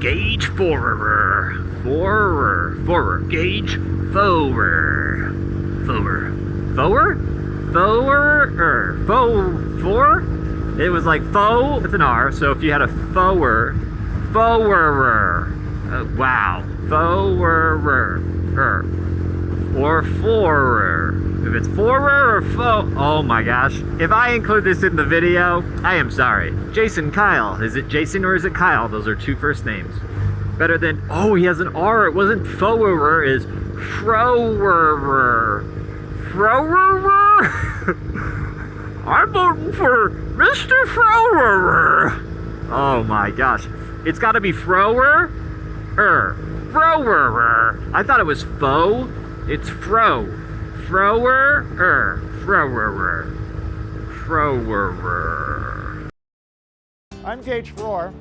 Gage forward. Gage forward. For? It was like faux with an R, so if you had a forward. Wow. Forward. Or forward. If it's forward or faux. Oh my gosh. If I include this in the video, I am sorry. Jason Kyle. Is it Jason or is it Kyle? Those are two first names. Better than, oh, he has an R. It wasn't forward, is frower. I'm voting for Mr. Frower. Oh my gosh. It's gotta be Frower. Frower. I thought it was faux. It's fro. Frower. Frower. I'm Gage Rohr.